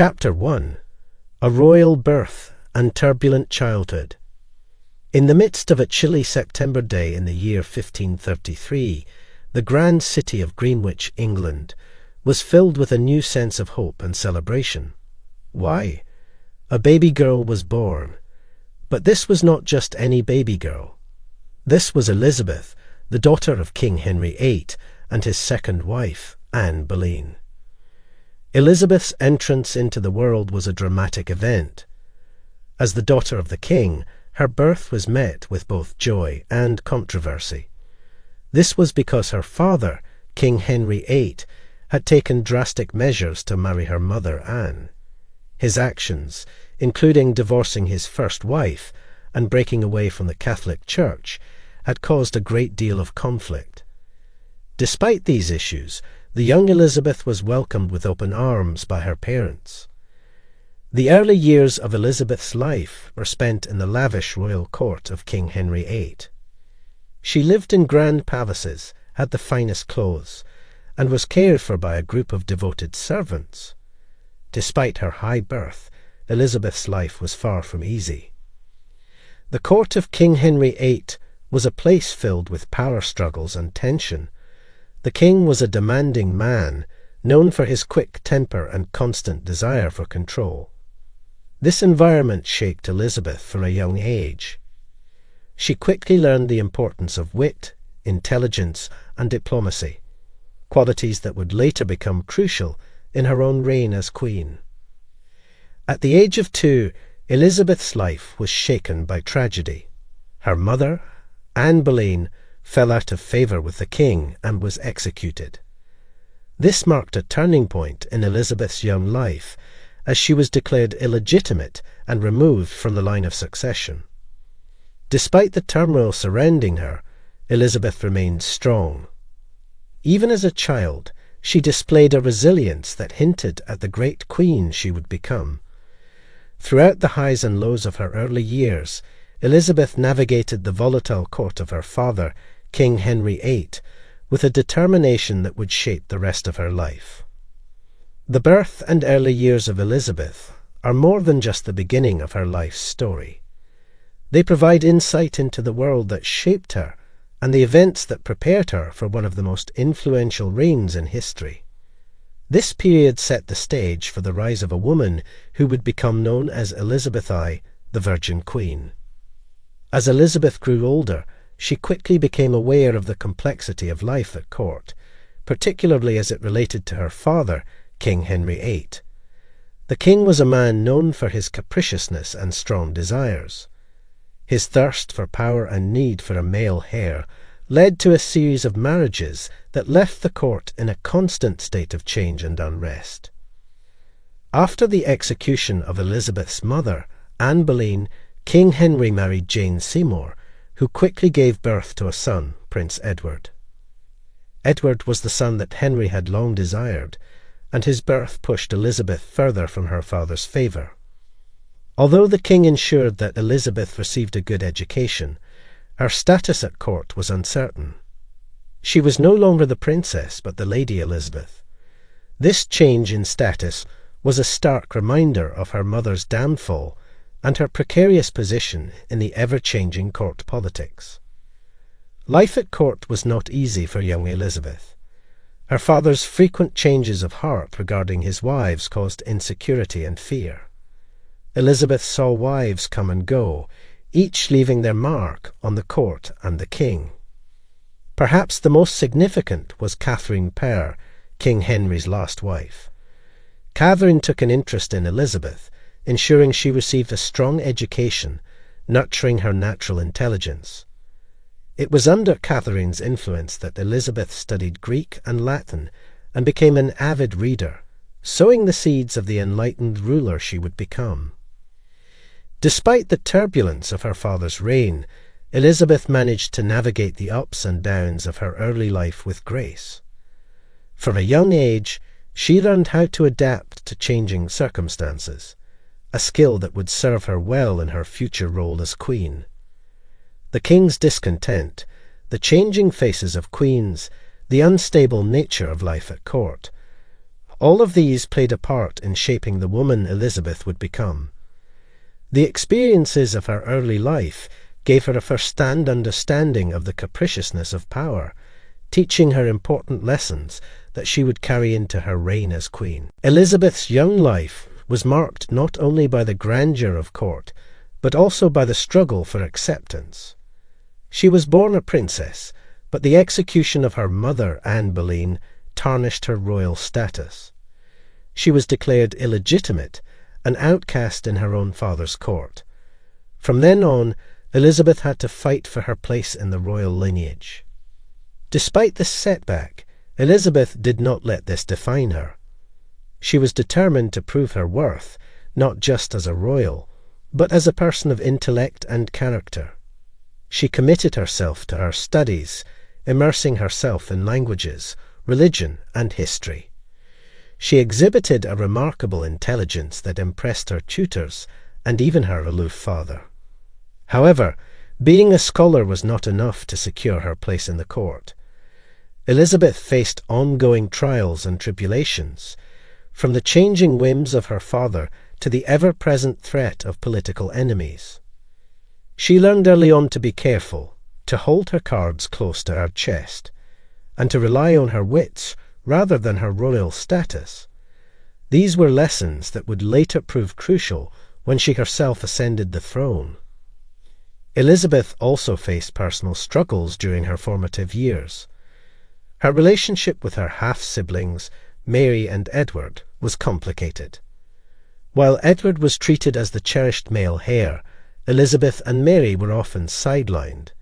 Chapter 1. A Royal Birth and Turbulent Childhood. In the midst of a chilly September day in the year 1533, the grand city of Greenwich, England, was filled with a new sense of hope and celebration. Why? A baby girl was born. But this was not just any baby girl. This was Elizabeth, the daughter of King Henry VIII and his second wife, Anne Boleyn. Elizabeth's entrance into the world was a dramatic event. As the daughter of the king, her birth was met with both joy and controversy. This was because her father, King Henry VIII, had taken drastic measures to marry her mother, Anne. His actions, including divorcing his first wife and breaking away from the Catholic Church, had caused a great deal of conflict. Despite these issues, the young Elizabeth was welcomed with open arms by her parents. The early years of Elizabeth's life were spent in the lavish royal court of King Henry VIII. She lived in grand palaces, had the finest clothes, and was cared for by a group of devoted servants. Despite her high birth, Elizabeth's life was far from easy. The court of King Henry VIII was a place filled with power struggles and tension. The king was a demanding man, known for his quick temper and constant desire for control. This environment shaped Elizabeth from a young age. She quickly learned the importance of wit, intelligence, and diplomacy, qualities that would later become crucial in her own reign as queen. At the age of 2, Elizabeth's life was shaken by tragedy. Her mother, Anne Boleyn, fell out of favour with the king and was executed. This marked a turning point in Elizabeth's young life, as she was declared illegitimate and removed from the line of succession. Despite the turmoil surrounding her, Elizabeth remained strong. Even as a child, she displayed a resilience that hinted at the great queen she would become. Throughout the highs and lows of her early years, Elizabeth navigated the volatile court of her father, King Henry VIII, with a determination that would shape the rest of her life. The birth and early years of Elizabeth are more than just the beginning of her life's story. They provide insight into the world that shaped her and the events that prepared her for one of the most influential reigns in history. This period set the stage for the rise of a woman who would become known as Elizabeth I, the Virgin Queen. As Elizabeth grew older, she quickly became aware of the complexity of life at court, particularly as it related to her father, King Henry VIII. The king was a man known for his capriciousness and strong desires. His thirst for power and need for a male heir led to a series of marriages that left the court in a constant state of change and unrest. After the execution of Elizabeth's mother, Anne Boleyn, King Henry married Jane Seymour, who quickly gave birth to a son, Prince Edward. Edward was the son that Henry had long desired, and his birth pushed Elizabeth further from her father's favour. Although the king ensured that Elizabeth received a good education, her status at court was uncertain. She was no longer the princess, but the Lady Elizabeth. This change in status was a stark reminder of her mother's downfall and her precarious position in the ever-changing court politics. Life at court was not easy for young Elizabeth. Her father's frequent changes of heart regarding his wives caused insecurity and fear. Elizabeth saw wives come and go, each leaving their mark on the court and the king. Perhaps the most significant was Catherine Parr, King Henry's last wife. Catherine took an interest in Elizabeth, ensuring she received a strong education, nurturing her natural intelligence. It was under Catherine's influence that Elizabeth studied Greek and Latin and became an avid reader, sowing the seeds of the enlightened ruler she would become. Despite the turbulence of her father's reign, Elizabeth managed to navigate the ups and downs of her early life with grace. From a young age, she learned how to adapt to changing circumstances, a skill that would serve her well in her future role as queen. The king's discontent, the changing faces of queens, the unstable nature of life at court, All of these played a part in shaping the woman Elizabeth would become. The experiences of her early life gave her a first-hand understanding of the capriciousness of power, teaching her important lessons that she would carry into her reign as queen. Elizabeth's young life was marked not only by the grandeur of court, but also by the struggle for acceptance. She was born a princess, but the execution of her mother, Anne Boleyn, tarnished her royal status. She was declared illegitimate, an outcast in her own father's court. From then on, Elizabeth had to fight for her place in the royal lineage. Despite this setback, Elizabeth did not let this define her. She was determined to prove her worth, not just as a royal, but as a person of intellect and character. She committed herself to her studies, immersing herself in languages, religion, and history. She exhibited a remarkable intelligence that impressed her tutors and even her aloof father. However, being a scholar was not enough to secure her place in the court. Elizabeth faced ongoing trials and tribulations, from the changing whims of her father to the ever-present threat of political enemies. She learned early on to be careful, to hold her cards close to her chest, and to rely on her wits rather than her royal status. These were lessons that would later prove crucial when she herself ascended the throne. Elizabeth also faced personal struggles during her formative years. Her relationship with her half-siblings, Mary and Edward, was complicated. While Edward was treated as the cherished male heir, Elizabeth and Mary were often sidelined.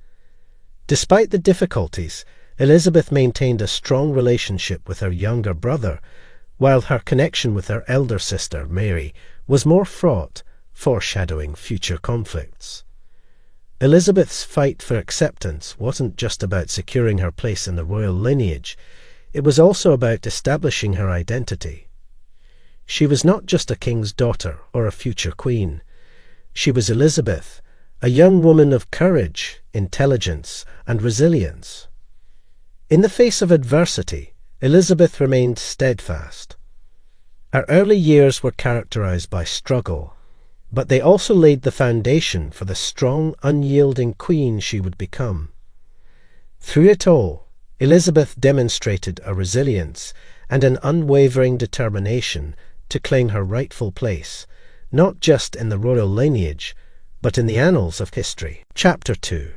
Despite the difficulties, Elizabeth maintained a strong relationship with her younger brother, while her connection with her elder sister, Mary, was more fraught, foreshadowing future conflicts. Elizabeth's fight for acceptance wasn't just about securing her place in the royal lineage, it was also about establishing her identity. She was not just a king's daughter or a future queen. She was Elizabeth, a young woman of courage, intelligence, and resilience. In the face of adversity, Elizabeth remained steadfast. Her early years were characterized by struggle, but they also laid the foundation for the strong, unyielding queen she would become. Through it all, Elizabeth demonstrated a resilience and an unwavering determination to claim her rightful place, not just in the royal lineage, but in the annals of history. Chapter 2.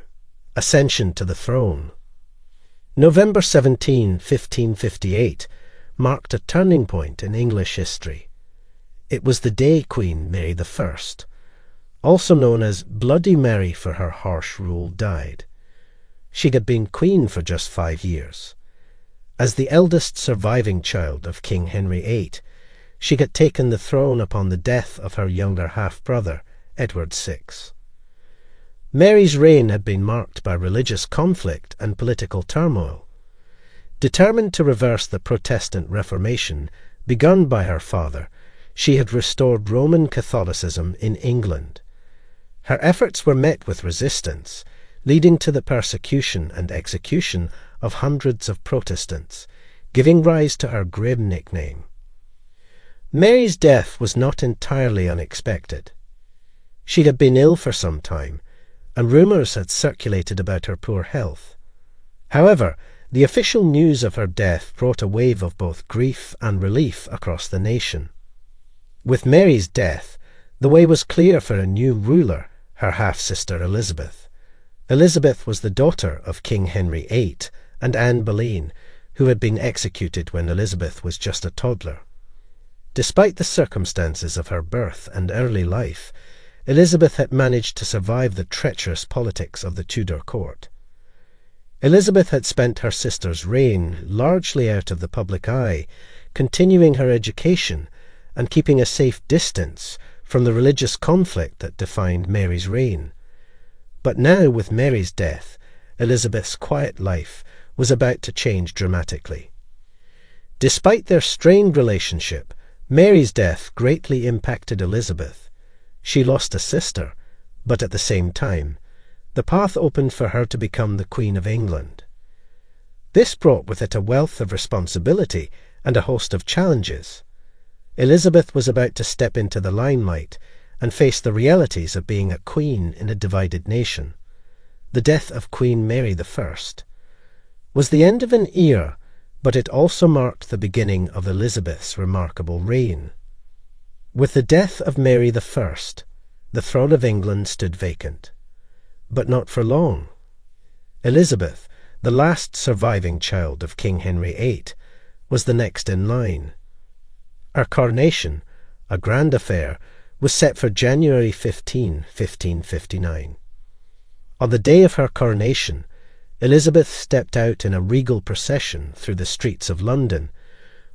Ascension to the Throne. November 17, 1558, marked a turning point in English history. It was the day Queen Mary I, also known as Bloody Mary for her harsh rule, died. She had been queen for just 5 years. As the eldest surviving child of King Henry VIII, she had taken the throne upon the death of her younger half-brother, Edward VI. Mary's reign had been marked by religious conflict and political turmoil. Determined to reverse the Protestant Reformation begun by her father, she had restored Roman Catholicism in England. Her efforts were met with resistance, leading to the persecution and execution of hundreds of Protestants, giving rise to her grim nickname. Mary's death was not entirely unexpected. She had been ill for some time, and rumours had circulated about her poor health. However, the official news of her death brought a wave of both grief and relief across the nation. With Mary's death, the way was clear for a new ruler, her half-sister Elizabeth. Elizabeth was the daughter of King Henry VIII and Anne Boleyn, who had been executed when Elizabeth was just a toddler. Despite the circumstances of her birth and early life, Elizabeth had managed to survive the treacherous politics of the Tudor court. Elizabeth had spent her sister's reign largely out of the public eye, continuing her education and keeping a safe distance from the religious conflict that defined Mary's reign. But now, with Mary's death, Elizabeth's quiet life was about to change dramatically. Despite their strained relationship, Mary's death greatly impacted Elizabeth. She lost a sister, but at the same time, the path opened for her to become the Queen of England. This brought with it a wealth of responsibility and a host of challenges. Elizabeth was about to step into the limelight and face the realities of being a queen in a divided nation. The death of Queen Mary I was the end of an era, but it also marked the beginning of Elizabeth's remarkable reign. With the death of Mary I, the throne of England stood vacant. But not for long. Elizabeth, the last surviving child of King Henry VIII, was the next in line. Her coronation, a grand affair, was set for January 15, 1559. On the day of her coronation, Elizabeth stepped out in a regal procession through the streets of London,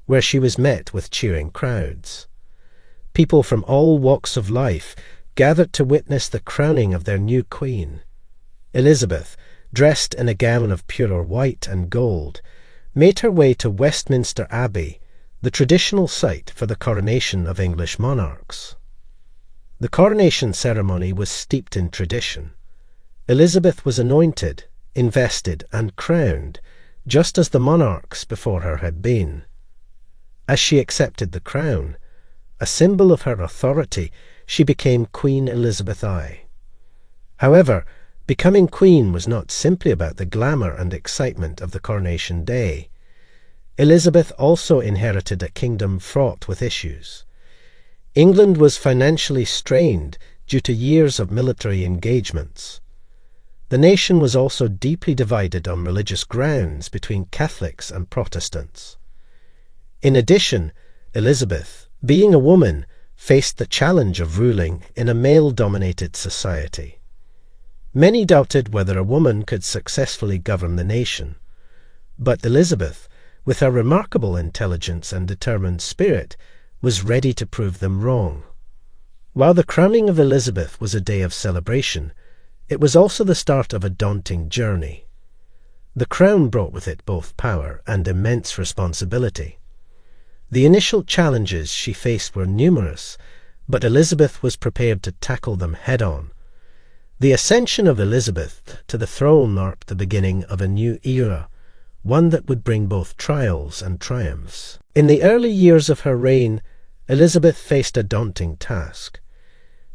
where she was met with cheering crowds. People from all walks of life gathered to witness the crowning of their new queen. Elizabeth, dressed in a gown of purer white and gold, made her way to Westminster Abbey, the traditional site for the coronation of English monarchs. The coronation ceremony was steeped in tradition. Elizabeth was anointed, invested, and crowned, just as the monarchs before her had been. As she accepted the crown, a symbol of her authority, she became Queen Elizabeth I. However, becoming queen was not simply about the glamour and excitement of the coronation day. Elizabeth also inherited a kingdom fraught with issues. England was financially strained due to years of military engagements. The nation was also deeply divided on religious grounds between Catholics and Protestants. In addition, Elizabeth, being a woman, faced the challenge of ruling in a male-dominated society. Many doubted whether a woman could successfully govern the nation, but Elizabeth, with her remarkable intelligence and determined spirit, was ready to prove them wrong. While the crowning of Elizabeth was a day of celebration, it was also the start of a daunting journey. The crown brought with it both power and immense responsibility. The initial challenges she faced were numerous, but Elizabeth was prepared to tackle them head-on. The ascension of Elizabeth to the throne marked the beginning of a new era, one that would bring both trials and triumphs. In the early years of her reign, Elizabeth faced a daunting task: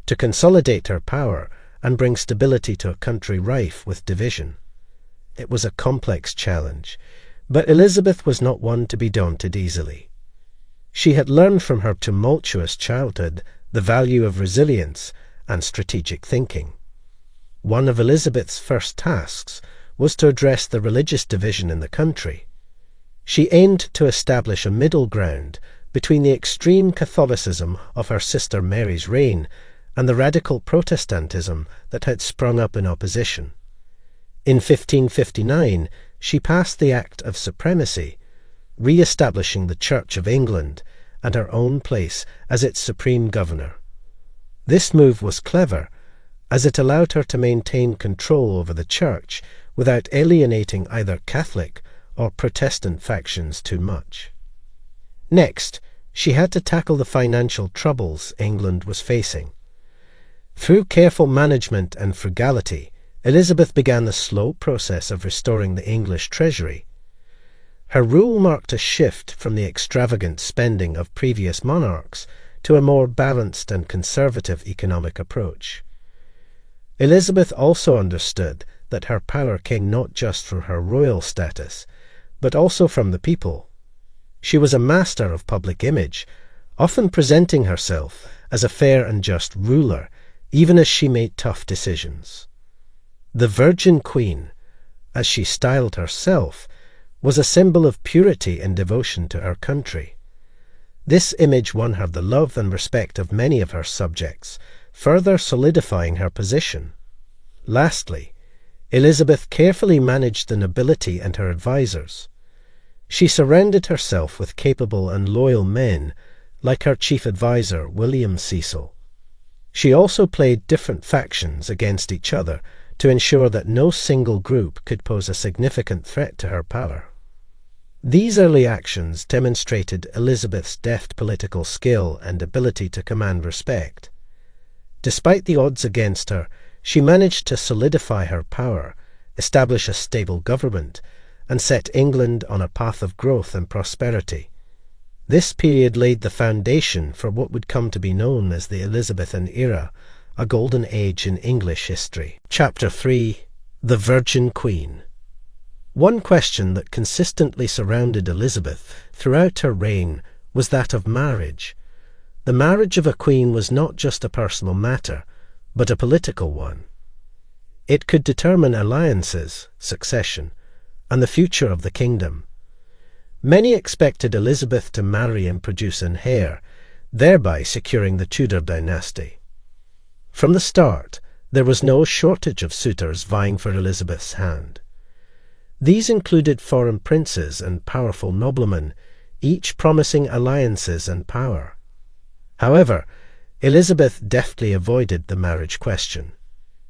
to consolidate her power and bring stability to a country rife with division. It was a complex challenge, but Elizabeth was not one to be daunted easily. She had learned from her tumultuous childhood the value of resilience and strategic thinking. One of Elizabeth's first tasks was to address the religious division in the country. She aimed to establish a middle ground between the extreme Catholicism of her sister Mary's reign and the radical Protestantism that had sprung up in opposition. In 1559, she passed the Act of Supremacy, re-establishing the Church of England and her own place as its supreme governor. This move was clever, as it allowed her to maintain control over the Church without alienating either Catholic or Protestant factions too much. Next, she had to tackle the financial troubles England was facing. Through careful management and frugality, Elizabeth began the slow process of restoring the English treasury. Her rule marked a shift from the extravagant spending of previous monarchs to a more balanced and conservative economic approach. Elizabeth also understood that her power came not just from her royal status, but also from the people. She was a master of public image, often presenting herself as a fair and just ruler, even as she made tough decisions. The Virgin Queen, as she styled herself, was a symbol of purity and devotion to her country. This image won her the love and respect of many of her subjects, further solidifying her position. Lastly, Elizabeth carefully managed the nobility and her advisers. She surrounded herself with capable and loyal men, like her chief adviser, William Cecil. She also played different factions against each other to ensure that no single group could pose a significant threat to her power. These early actions demonstrated Elizabeth's deft political skill and ability to command respect. Despite the odds against her, she managed to solidify her power, establish a stable government, and set England on a path of growth and prosperity. This period laid the foundation for what would come to be known as the Elizabethan era, a golden age in English history. Chapter 3. The Virgin Queen. One question that consistently surrounded Elizabeth throughout her reign was that of marriage. The marriage of a queen was not just a personal matter, but a political one. It could determine alliances, succession, and the future of the kingdom. Many expected Elizabeth to marry and produce an heir, thereby securing the Tudor dynasty. From the start, there was no shortage of suitors vying for Elizabeth's hand. These included foreign princes and powerful noblemen, each promising alliances and power. However, Elizabeth deftly avoided the marriage question.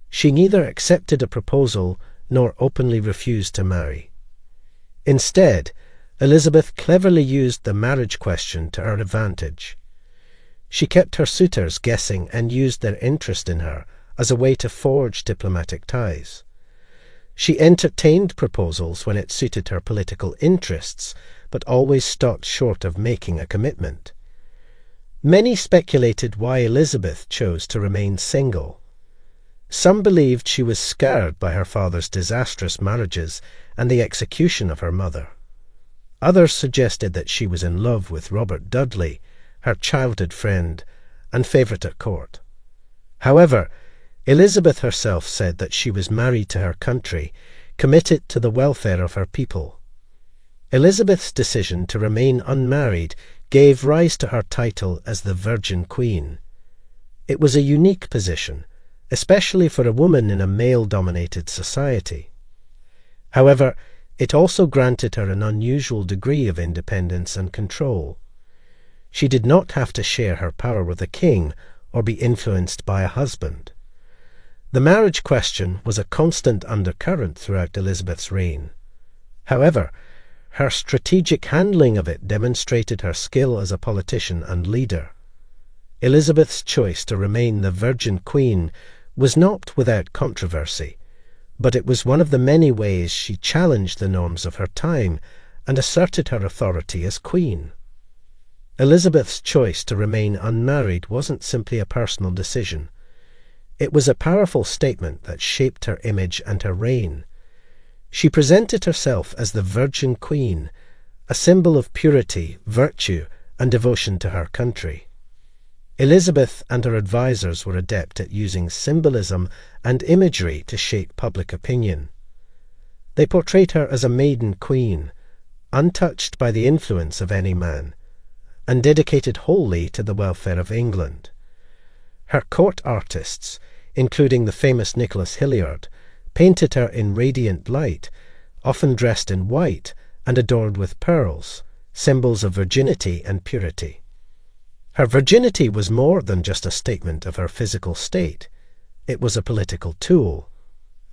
She neither accepted a proposal nor openly refused to marry. Instead, Elizabeth cleverly used the marriage question to her advantage. She kept her suitors guessing and used their interest in her as a way to forge diplomatic ties. She entertained proposals when it suited her political interests, but always stopped short of making a commitment. Many speculated why Elizabeth chose to remain single. Some believed she was scarred by her father's disastrous marriages and the execution of her mother. Others suggested that she was in love with Robert Dudley, her childhood friend and favourite at court. However, Elizabeth herself said that she was married to her country, committed to the welfare of her people. Elizabeth's decision to remain unmarried gave rise to her title as the Virgin Queen. It was a unique position, especially for a woman in a male-dominated society. However, it also granted her an unusual degree of independence and control. She did not have to share her power with a king or be influenced by a husband. The marriage question was a constant undercurrent throughout Elizabeth's reign. However, her strategic handling of it demonstrated her skill as a politician and leader. Elizabeth's choice to remain the Virgin Queen was not without controversy, but it was one of the many ways she challenged the norms of her time and asserted her authority as queen. Elizabeth's choice to remain unmarried wasn't simply a personal decision. It was a powerful statement that shaped her image and her reign. She presented herself as the Virgin Queen, a symbol of purity, virtue, and devotion to her country. Elizabeth and her advisers were adept at using symbolism and imagery to shape public opinion. They portrayed her as a maiden queen, untouched by the influence of any man, and dedicated wholly to the welfare of England. Her court artists, including the famous Nicholas Hilliard, painted her in radiant light, often dressed in white and adorned with pearls, symbols of virginity and purity. Her virginity was more than just a statement of her physical state. It was a political tool.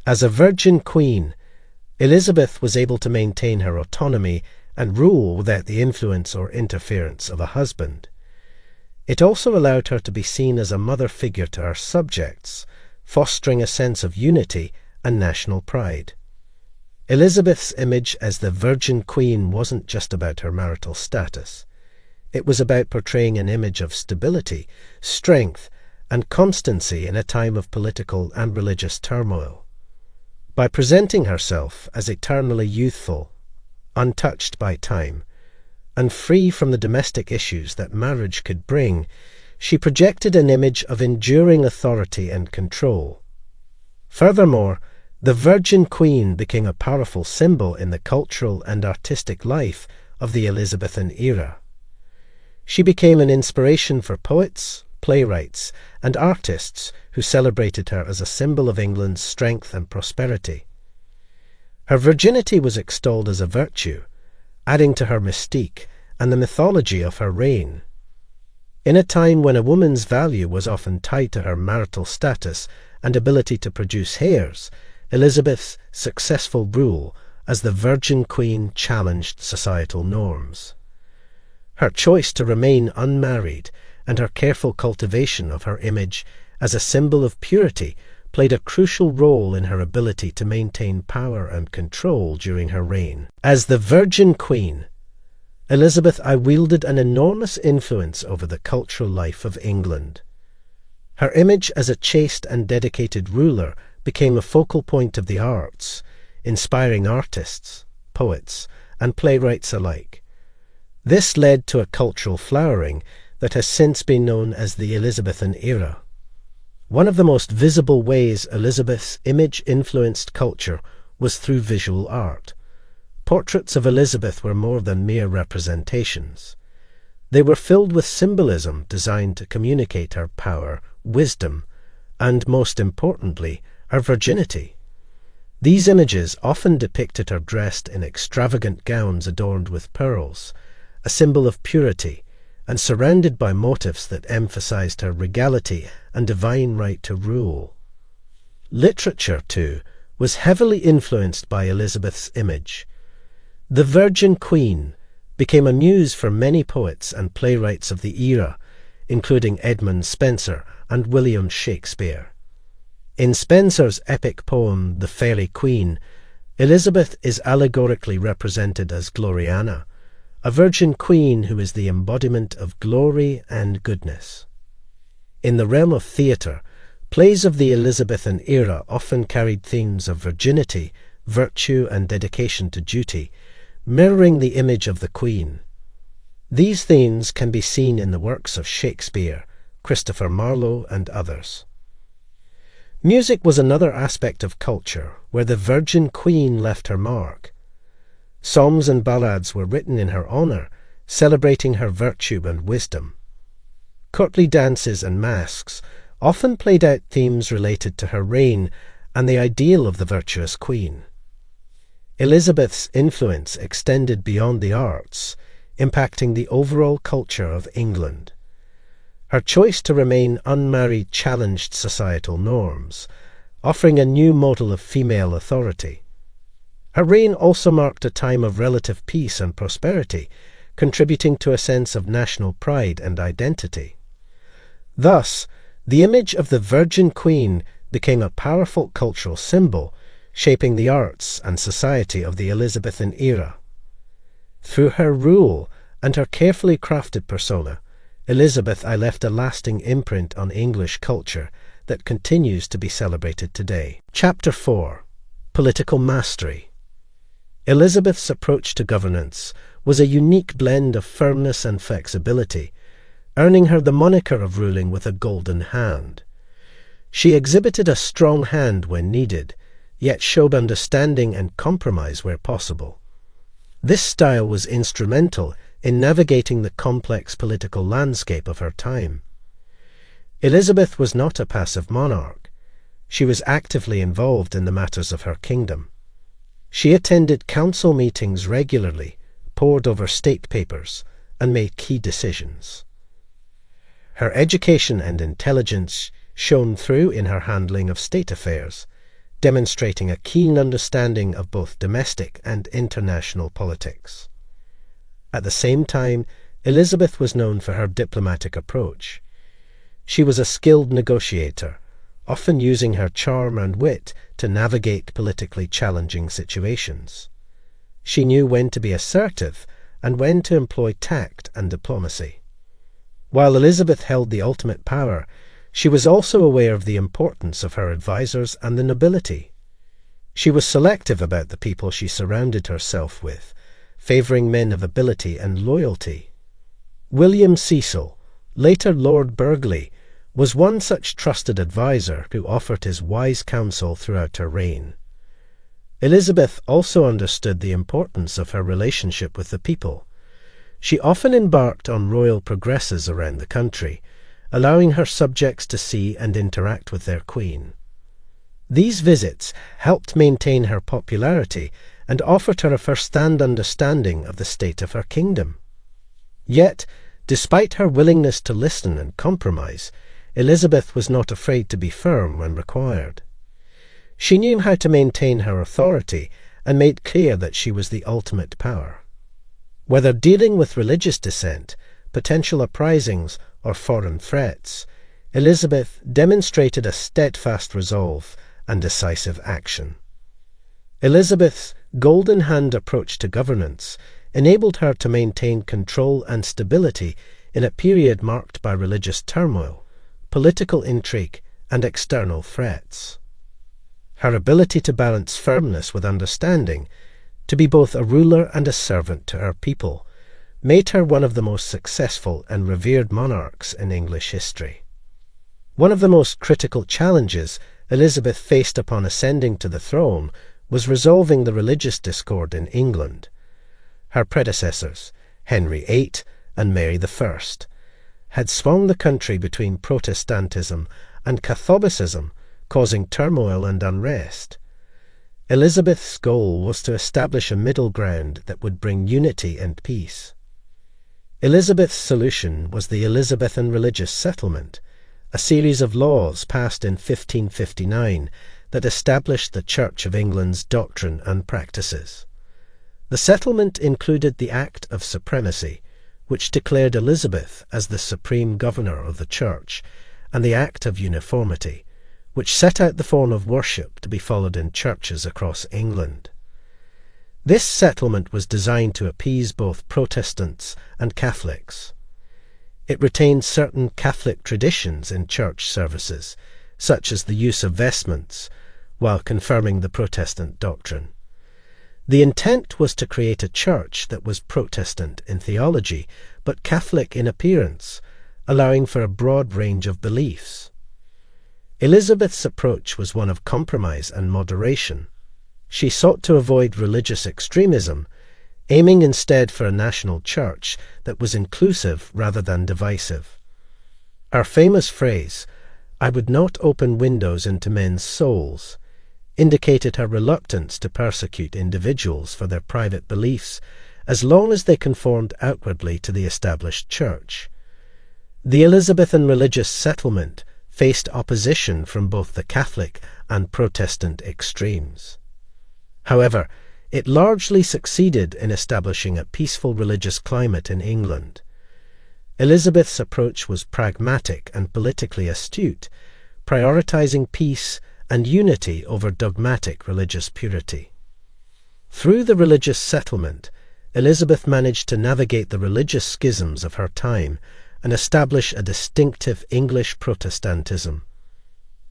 As a Virgin Queen, Elizabeth was able to maintain her autonomy and rule without the influence or interference of a husband. It also allowed her to be seen as a mother figure to her subjects, fostering a sense of unity and national pride. Elizabeth's image as the Virgin Queen wasn't just about her marital status. It was about portraying an image of stability, strength, and constancy in a time of political and religious turmoil. By presenting herself as eternally youthful, untouched by time, and free from the domestic issues that marriage could bring, she projected an image of enduring authority and control. Furthermore, the Virgin Queen became a powerful symbol in the cultural and artistic life of the Elizabethan era. She became an inspiration for poets, playwrights, and artists who celebrated her as a symbol of England's strength and prosperity. Her virginity was extolled as a virtue, adding to her mystique and the mythology of her reign. In a time when a woman's value was often tied to her marital status and ability to produce heirs, Elizabeth's successful rule as the Virgin Queen challenged societal norms. Her choice to remain unmarried and her careful cultivation of her image as a symbol of purity played a crucial role in her ability to maintain power and control during her reign. As the Virgin Queen, Elizabeth I wielded an enormous influence over the cultural life of England. Her image as a chaste and dedicated ruler became a focal point of the arts, inspiring artists, poets, and playwrights alike. This led to a cultural flowering that has since been known as the Elizabethan era. One of the most visible ways Elizabeth's image influenced culture was through visual art. Portraits of Elizabeth were more than mere representations. They were filled with symbolism designed to communicate her power, wisdom, and, most importantly, her virginity. These images often depicted her dressed in extravagant gowns adorned with pearls, a symbol of purity, and surrounded by motifs that emphasized her regality and divine right to rule. Literature, too, was heavily influenced by Elizabeth's image. The Virgin Queen became a muse for many poets and playwrights of the era, including Edmund Spenser and William Shakespeare. In Spenser's epic poem The Faerie Queen, Elizabeth is allegorically represented as Gloriana, a virgin queen who is the embodiment of glory and goodness. In the realm of theatre, plays of the Elizabethan era often carried themes of virginity, virtue, and dedication to duty, mirroring the image of the Queen. These themes can be seen in the works of Shakespeare, Christopher Marlowe, and others. Music was another aspect of culture where the Virgin Queen left her mark. Psalms and ballads were written in her honour, celebrating her virtue and wisdom. Courtly dances and masques often played out themes related to her reign and the ideal of the virtuous queen. Elizabeth's influence extended beyond the arts, impacting the overall culture of England. Her choice to remain unmarried challenged societal norms, offering a new model of female authority. Her reign also marked a time of relative peace and prosperity, contributing to a sense of national pride and identity. Thus, the image of the Virgin Queen became a powerful cultural symbol, shaping the arts and society of the Elizabethan era. Through her rule and her carefully crafted persona, Elizabeth I left a lasting imprint on English culture that continues to be celebrated today. Chapter 4. Political Mastery. Elizabeth's approach to governance was a unique blend of firmness and flexibility, earning her the moniker of ruling with a golden hand. She exhibited a strong hand when needed, yet showed understanding and compromise where possible. This style was instrumental in navigating the complex political landscape of her time. Elizabeth was not a passive monarch. She was actively involved in the matters of her kingdom. She attended council meetings regularly, pored over state papers, and made key decisions. Her education and intelligence shone through in her handling of state affairs, demonstrating a keen understanding of both domestic and international politics. At the same time, Elizabeth was known for her diplomatic approach. She was a skilled negotiator, often using her charm and wit to navigate politically challenging situations. She knew when to be assertive and when to employ tact and diplomacy. While Elizabeth held the ultimate power, she was also aware of the importance of her advisers and the nobility. She was selective about the people she surrounded herself with, favouring men of ability and loyalty. William Cecil, later Lord Burghley, was one such trusted adviser who offered his wise counsel throughout her reign. Elizabeth also understood the importance of her relationship with the people. She often embarked on royal progresses around the country, allowing her subjects to see and interact with their queen. These visits helped maintain her popularity and offered her a first-hand understanding of the state of her kingdom. Yet, despite her willingness to listen and compromise, Elizabeth was not afraid to be firm when required. She knew how to maintain her authority and made clear that she was the ultimate power. Whether dealing with religious dissent, potential uprisings, or foreign threats, Elizabeth demonstrated a steadfast resolve and decisive action. Elizabeth's golden hand approach to governance enabled her to maintain control and stability in a period marked by religious turmoil, political intrigue, and external threats. Her ability to balance firmness with understanding, to be both a ruler and a servant to her people, made her one of the most successful and revered monarchs in English history. One of the most critical challenges Elizabeth faced upon ascending to the throne was resolving the religious discord in England. Her predecessors, Henry VIII and Mary I, had swung the country between Protestantism and Catholicism, causing turmoil and unrest. Elizabeth's goal was to establish a middle ground that would bring unity and peace. Elizabeth's solution was the Elizabethan religious settlement, a series of laws passed in 1559 that established the Church of England's doctrine and practices. The settlement included the Act of Supremacy, which declared Elizabeth as the supreme governor of the Church, and the Act of Uniformity, which set out the form of worship to be followed in churches across England. This settlement was designed to appease both Protestants and Catholics. It retained certain Catholic traditions in church services, such as the use of vestments, while confirming the Protestant doctrine. The intent was to create a church that was Protestant in theology, but Catholic in appearance, allowing for a broad range of beliefs. Elizabeth's approach was one of compromise and moderation. She sought to avoid religious extremism, aiming instead for a national church that was inclusive rather than divisive. Her famous phrase, "I would not open windows into men's souls," indicated her reluctance to persecute individuals for their private beliefs as long as they conformed outwardly to the established church. The Elizabethan religious settlement faced opposition from both the Catholic and Protestant extremes. However, it largely succeeded in establishing a peaceful religious climate in England. Elizabeth's approach was pragmatic and politically astute, prioritizing peace and unity over dogmatic religious purity. Through the religious settlement, Elizabeth managed to navigate the religious schisms of her time and establish a distinctive English Protestantism.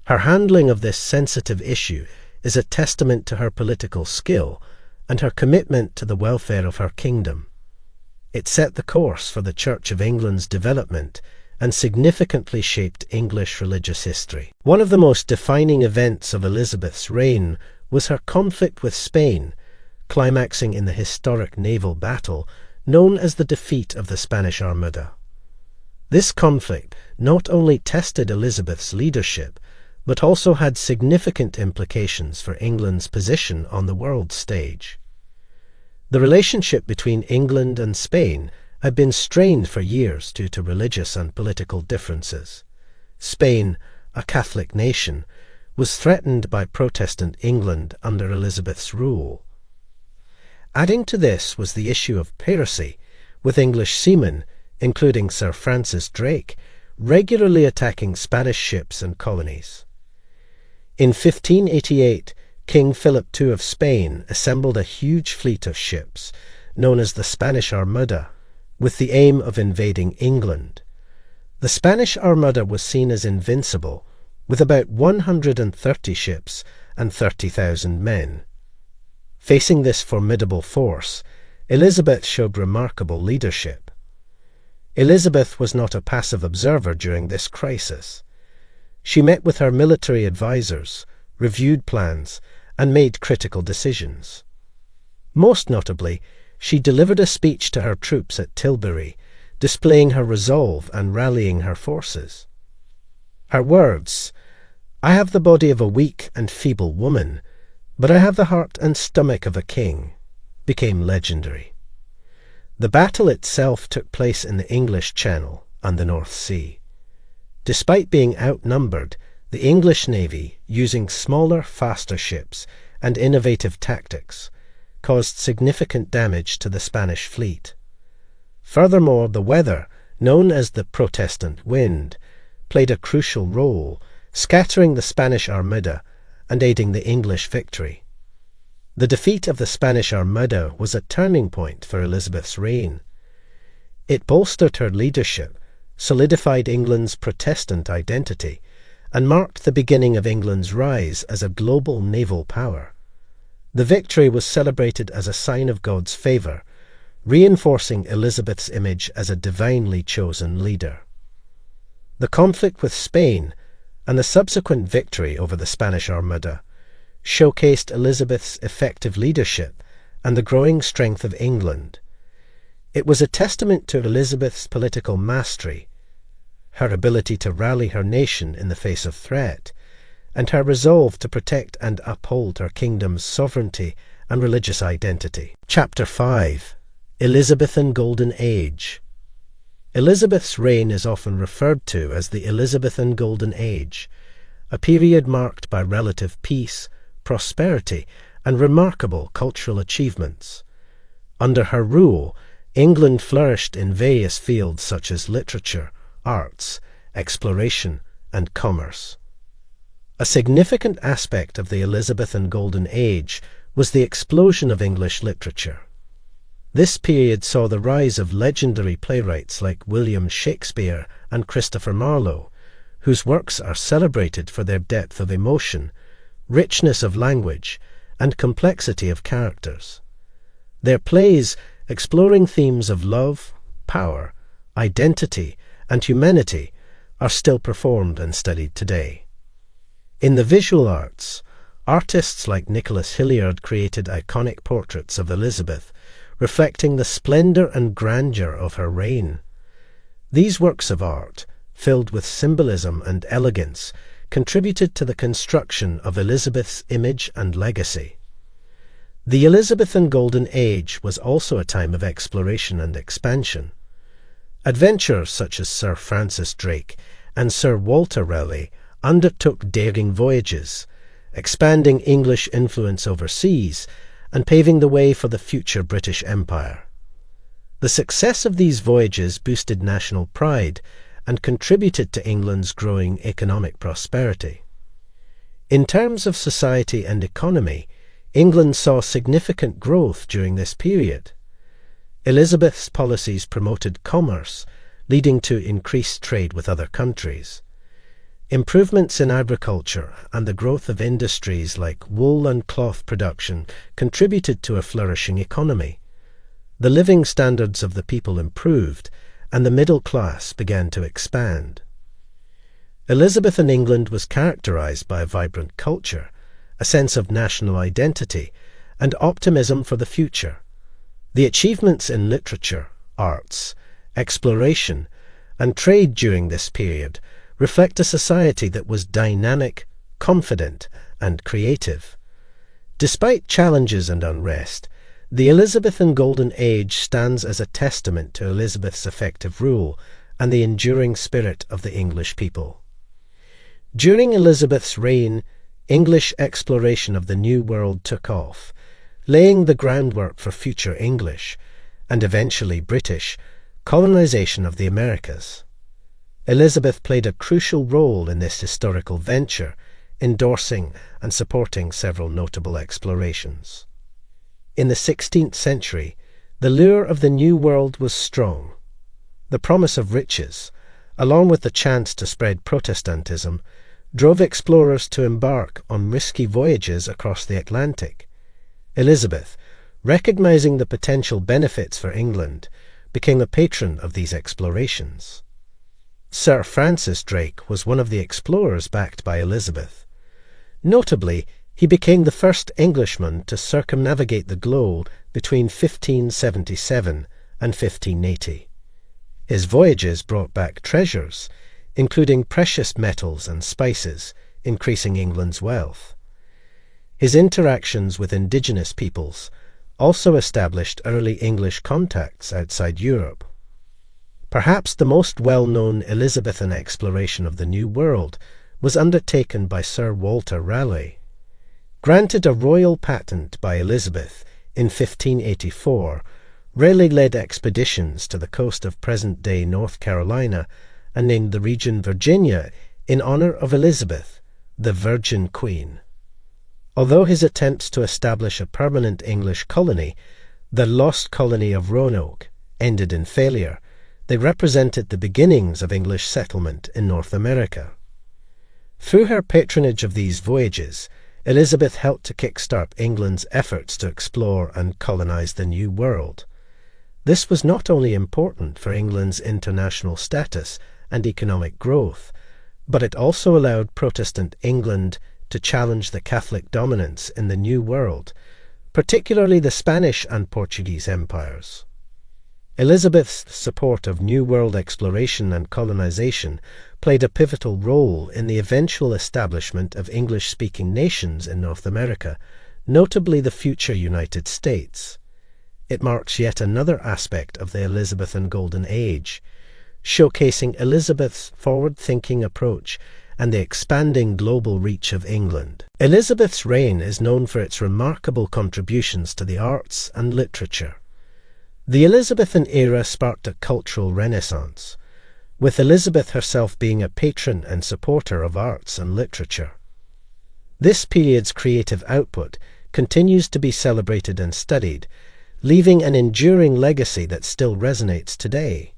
Her handling of this sensitive issue is a testament to her political skill and her commitment to the welfare of her kingdom. It set the course for the Church of England's development and significantly shaped English religious history. One of the most defining events of Elizabeth's reign was her conflict with Spain, climaxing in the historic naval battle known as the defeat of the Spanish Armada. This conflict not only tested Elizabeth's leadership, but also had significant implications for England's position on the world stage. The relationship between England and Spain had been strained for years due to religious and political differences. Spain, a Catholic nation, was threatened by Protestant England under Elizabeth's rule. Adding to this was the issue of piracy, with English seamen, including Sir Francis Drake, regularly attacking Spanish ships and colonies. In 1588, King Philip II of Spain assembled a huge fleet of ships, known as the Spanish Armada, with the aim of invading England. The Spanish Armada was seen as invincible, with about 130 ships and 30,000 men. Facing this formidable force, Elizabeth showed remarkable leadership. Elizabeth was not a passive observer during this crisis. She met with her military advisors, reviewed plans, and made critical decisions. Most notably, she delivered a speech to her troops at Tilbury, displaying her resolve and rallying her forces. Her words, "I have the body of a weak and feeble woman, but I have the heart and stomach of a king," became legendary. The battle itself took place in the English Channel and the North Sea. Despite being outnumbered, the English navy, using smaller, faster ships and innovative tactics, caused significant damage to the Spanish fleet. Furthermore, the weather, known as the Protestant wind, played a crucial role, scattering the Spanish Armada and aiding the English victory. The defeat of the Spanish Armada was a turning point for Elizabeth's reign. It bolstered her leadership, solidified England's Protestant identity, and marked the beginning of England's rise as a global naval power. The victory was celebrated as a sign of God's favour, reinforcing Elizabeth's image as a divinely chosen leader. The conflict with Spain and the subsequent victory over the Spanish Armada showcased Elizabeth's effective leadership and the growing strength of England. It was a testament to Elizabeth's political mastery, her ability to rally her nation in the face of threat, and her resolve to protect and uphold her kingdom's sovereignty and religious identity. Chapter 5. Elizabethan Golden Age. Elizabeth's reign is often referred to as the Elizabethan Golden Age, a period marked by relative peace, prosperity, and remarkable cultural achievements. Under her rule, England flourished in various fields such as literature, arts, exploration, and commerce. A significant aspect of the Elizabethan Golden Age was the explosion of English literature. This period saw the rise of legendary playwrights like William Shakespeare and Christopher Marlowe, whose works are celebrated for their depth of emotion, richness of language, and complexity of characters. Their plays, exploring themes of love, power, identity, and humanity, are still performed and studied today. In the visual arts, artists like Nicholas Hilliard created iconic portraits of Elizabeth, reflecting the splendour and grandeur of her reign. These works of art, filled with symbolism and elegance, contributed to the construction of Elizabeth's image and legacy. The Elizabethan Golden Age was also a time of exploration and expansion. Adventurers such as Sir Francis Drake and Sir Walter Raleigh undertook daring voyages, expanding English influence overseas and paving the way for the future British Empire. The success of these voyages boosted national pride and contributed to England's growing economic prosperity. In terms of society and economy, England saw significant growth during this period. Elizabeth's policies promoted commerce, leading to increased trade with other countries. Improvements in agriculture and the growth of industries like wool and cloth production contributed to a flourishing economy. The living standards of the people improved, and the middle class began to expand. Elizabethan England was characterized by a vibrant culture, a sense of national identity, and optimism for the future. The achievements in literature, arts, exploration, and trade during this period reflect a society that was dynamic, confident, and creative. Despite challenges and unrest, the Elizabethan Golden Age stands as a testament to Elizabeth's effective rule and the enduring spirit of the English people. During Elizabeth's reign, English exploration of the New World took off, laying the groundwork for future English, and eventually British, colonization of the Americas. Elizabeth played a crucial role in this historical venture, endorsing and supporting several notable explorations. In the 16th century, the lure of the New World was strong. The promise of riches, along with the chance to spread Protestantism, drove explorers to embark on risky voyages across the Atlantic. Elizabeth, recognizing the potential benefits for England, became a patron of these explorations. Sir Francis Drake was one of the explorers backed by Elizabeth. Notably, he became the first Englishman to circumnavigate the globe between 1577 and 1580. His voyages brought back treasures, including precious metals and spices, increasing England's wealth. His interactions with indigenous peoples also established early English contacts outside Europe. Perhaps the most well-known Elizabethan exploration of the New World was undertaken by Sir Walter Raleigh. Granted a royal patent by Elizabeth in 1584, Raleigh led expeditions to the coast of present-day North Carolina and named the region Virginia in honor of Elizabeth, the Virgin Queen. Although his attempts to establish a permanent English colony, the lost colony of Roanoke, ended in failure, they represented the beginnings of English settlement in North America. Through her patronage of these voyages, Elizabeth helped to kickstart England's efforts to explore and colonize the New World. This was not only important for England's international status and economic growth, but it also allowed Protestant England to challenge the Catholic dominance in the New World, particularly the Spanish and Portuguese empires. Elizabeth's support of New World exploration and colonization played a pivotal role in the eventual establishment of English-speaking nations in North America, notably the future United States. It marks yet another aspect of the Elizabethan Golden Age, showcasing Elizabeth's forward-thinking approach and the expanding global reach of England. Elizabeth's reign is known for its remarkable contributions to the arts and literature. The Elizabethan era sparked a cultural renaissance, with Elizabeth herself being a patron and supporter of arts and literature. This period's creative output continues to be celebrated and studied, leaving an enduring legacy that still resonates today.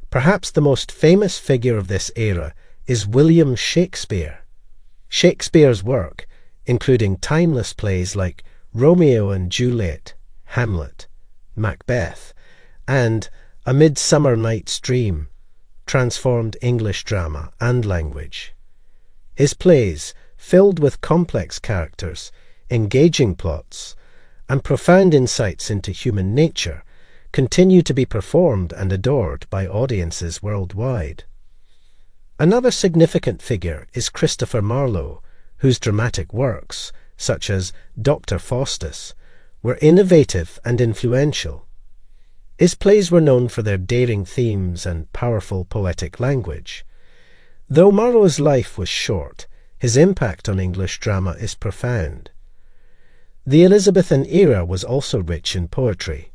Perhaps the most famous figure of this era is William Shakespeare. Shakespeare's work, including timeless plays like Romeo and Juliet, Hamlet, Macbeth, and A Midsummer Night's Dream, transformed English drama and language. His plays, filled with complex characters, engaging plots, and profound insights into human nature, continue to be performed and adored by audiences worldwide. Another significant figure is Christopher Marlowe, whose dramatic works, such as Dr. Faustus, were innovative and influential. His plays were known for their daring themes and powerful poetic language. Though Marlowe's life was short, his impact on English drama is profound. The Elizabethan era was also rich in poetry.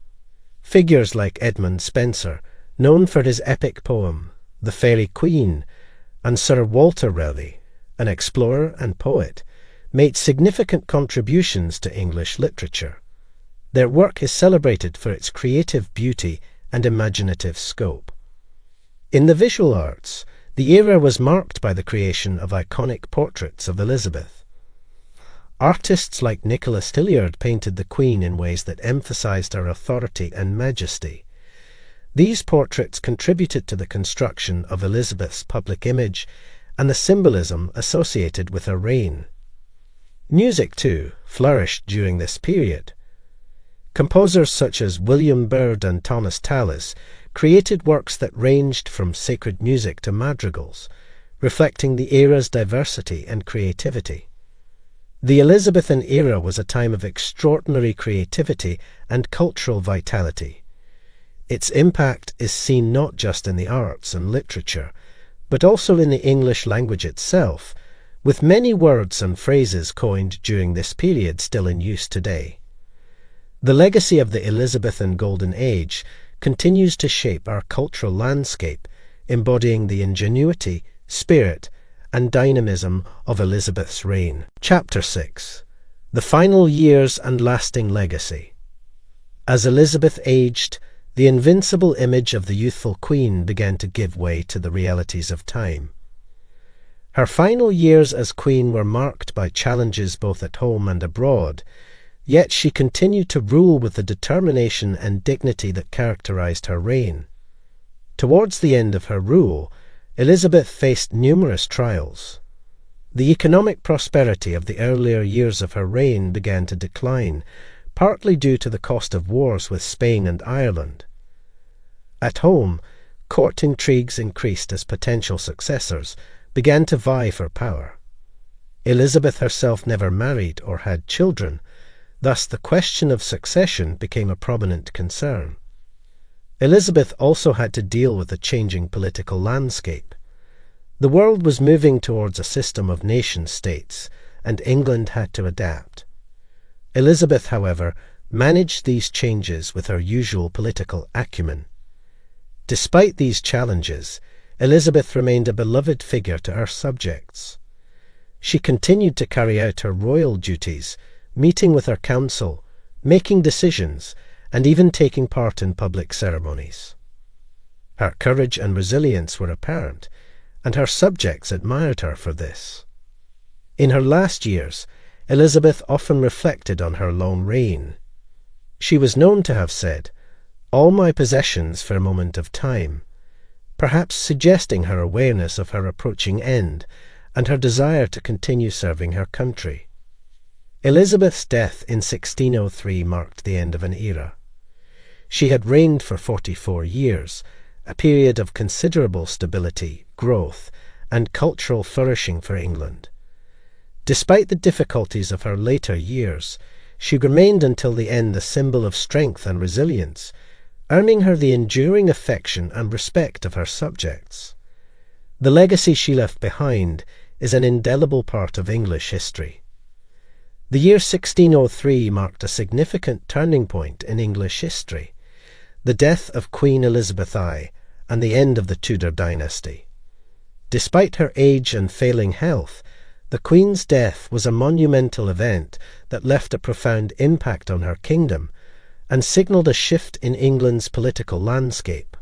Figures like Edmund Spenser, known for his epic poem, The Faerie Queene, and Sir Walter Raleigh, an explorer and poet, made significant contributions to English literature. Their work is celebrated for its creative beauty and imaginative scope. In the visual arts, the era was marked by the creation of iconic portraits of Elizabeth. Artists like Nicholas Hilliard painted the Queen in ways that emphasized her authority and majesty. These portraits contributed to the construction of Elizabeth's public image and the symbolism associated with her reign. Music, too, flourished during this period. Composers such as William Byrd and Thomas Tallis created works that ranged from sacred music to madrigals, reflecting the era's diversity and creativity. The Elizabethan era was a time of extraordinary creativity and cultural vitality. Its impact is seen not just in the arts and literature, but also in the English language itself, with many words and phrases coined during this period still in use today. The legacy of the Elizabethan Golden Age continues to shape our cultural landscape, embodying the ingenuity, spirit, and dynamism of Elizabeth's reign. Chapter 6. The Final Years and Lasting Legacy. As Elizabeth aged, the invincible image of the youthful queen began to give way to the realities of time. Her final years as queen were marked by challenges both at home and abroad, yet she continued to rule with the determination and dignity that characterized her reign. Towards the end of her rule, Elizabeth faced numerous trials. The economic prosperity of the earlier years of her reign began to decline, partly due to the cost of wars with Spain and Ireland. At home, court intrigues increased as potential successors began to vie for power. Elizabeth herself never married or had children, thus the question of succession became a prominent concern. Elizabeth also had to deal with a changing political landscape. The world was moving towards a system of nation-states, and England had to adapt. Elizabeth, however, managed these changes with her usual political acumen. Despite these challenges, Elizabeth remained a beloved figure to her subjects. She continued to carry out her royal duties, meeting with her council, making decisions, and even taking part in public ceremonies. Her courage and resilience were apparent, and her subjects admired her for this. In her last years, Elizabeth often reflected on her long reign. She was known to have said, "All my possessions for a moment of time," perhaps suggesting her awareness of her approaching end and her desire to continue serving her country. Elizabeth's death in 1603 marked the end of an era. She had reigned for 44 years, a period of considerable stability, growth, and cultural flourishing for England. Despite the difficulties of her later years, she remained until the end a symbol of strength and resilience, earning her the enduring affection and respect of her subjects. The legacy she left behind is an indelible part of English history. The year 1603 marked a significant turning point in English history, the death of Queen Elizabeth I and the end of the Tudor dynasty. Despite her age and failing health, the Queen's death was a monumental event that left a profound impact on her kingdom and signalled a shift in England's political landscape.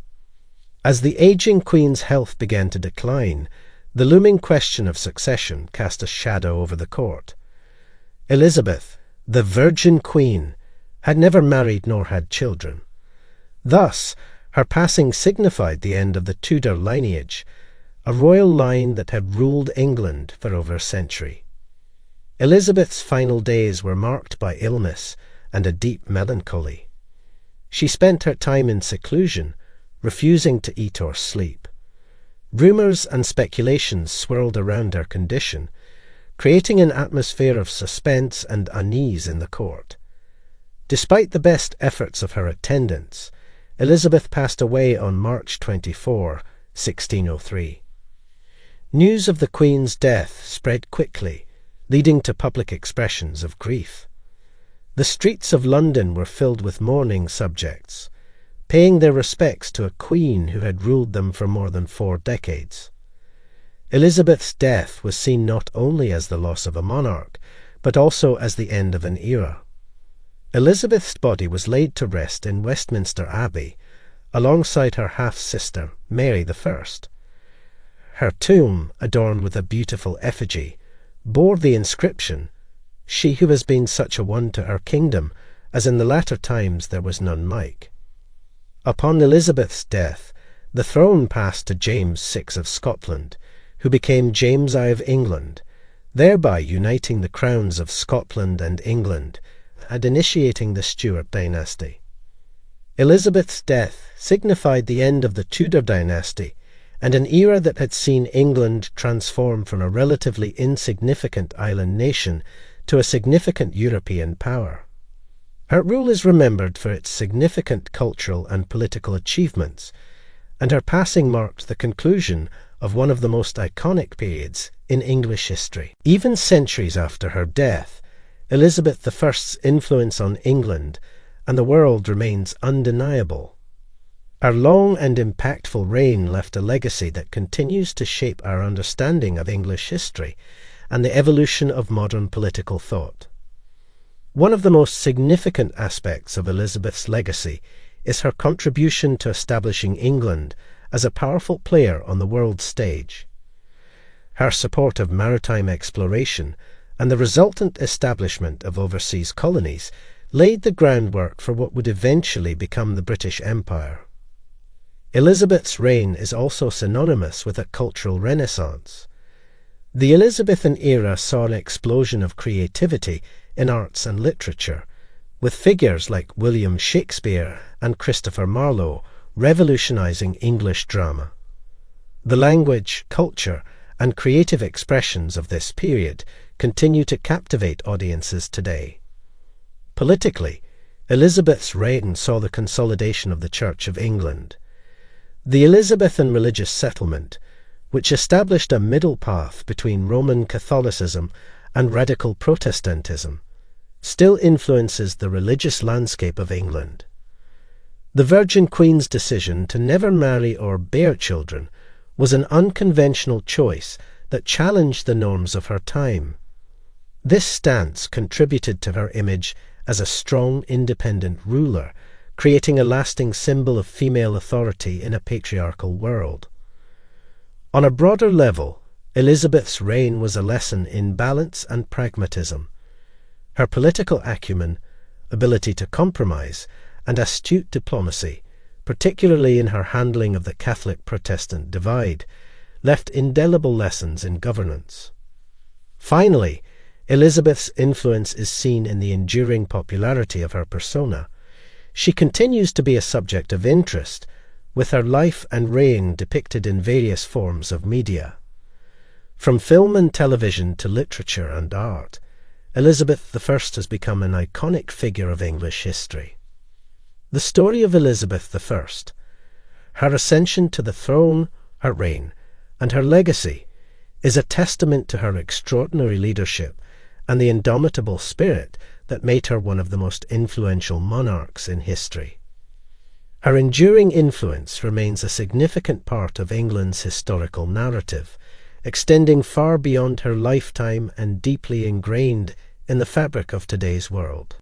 As the ageing Queen's health began to decline, the looming question of succession cast a shadow over the court. Elizabeth, the Virgin Queen, had never married nor had children. Thus, her passing signified the end of the Tudor lineage, a royal line that had ruled England for over a century. Elizabeth's final days were marked by illness and a deep melancholy. She spent her time in seclusion, refusing to eat or sleep. Rumours and speculations swirled around her condition, creating an atmosphere of suspense and unease in the court. Despite the best efforts of her attendants, Elizabeth passed away on March 24, 1603. News of the Queen's death spread quickly, leading to public expressions of grief. The streets of London were filled with mourning subjects, paying their respects to a queen who had ruled them for more than 4 decades. Elizabeth's death was seen not only as the loss of a monarch, but also as the end of an era. Elizabeth's body was laid to rest in Westminster Abbey, alongside her half-sister, Mary I. Her tomb, adorned with a beautiful effigy, bore the inscription, "She who has been such a one to our kingdom, as in the latter times there was none like." Upon Elizabeth's death, the throne passed to James VI of Scotland, who became James I of England, thereby uniting the crowns of Scotland and England and initiating the Stuart dynasty. Elizabeth's death signified the end of the Tudor dynasty and an era that had seen England transform from a relatively insignificant island nation to a significant European power. Her rule is remembered for its significant cultural and political achievements, and her passing marked the conclusion of one of the most iconic periods in English history. Even centuries after her death, Elizabeth I's influence on England and the world remains undeniable. Her long and impactful reign left a legacy that continues to shape our understanding of English history and the evolution of modern political thought. One of the most significant aspects of Elizabeth's legacy is her contribution to establishing England as a powerful player on the world stage. Her support of maritime exploration and the resultant establishment of overseas colonies laid the groundwork for what would eventually become the British Empire. Elizabeth's reign is also synonymous with a cultural renaissance. The Elizabethan era saw an explosion of creativity in arts and literature, with figures like William Shakespeare and Christopher Marlowe revolutionizing English drama. The language, culture, and creative expressions of this period continue to captivate audiences today. Politically, Elizabeth's reign saw the consolidation of the Church of England. The Elizabethan religious settlement, which established a middle path between Roman Catholicism and radical Protestantism, still influences the religious landscape of England. The Virgin Queen's decision to never marry or bear children was an unconventional choice that challenged the norms of her time. This stance contributed to her image as a strong, independent ruler, creating a lasting symbol of female authority in a patriarchal world. On a broader level, Elizabeth's reign was a lesson in balance and pragmatism. Her political acumen, ability to compromise, and astute diplomacy, particularly in her handling of the Catholic-Protestant divide, left indelible lessons in governance. Finally, Elizabeth's influence is seen in the enduring popularity of her persona. She continues to be a subject of interest, with her life and reign depicted in various forms of media. From film and television to literature and art, Elizabeth I has become an iconic figure of English history. The story of Elizabeth I, her ascension to the throne, her reign, and her legacy, is a testament to her extraordinary leadership and the indomitable spirit that made her one of the most influential monarchs in history. Her enduring influence remains a significant part of England's historical narrative, extending far beyond her lifetime and deeply ingrained in the fabric of today's world.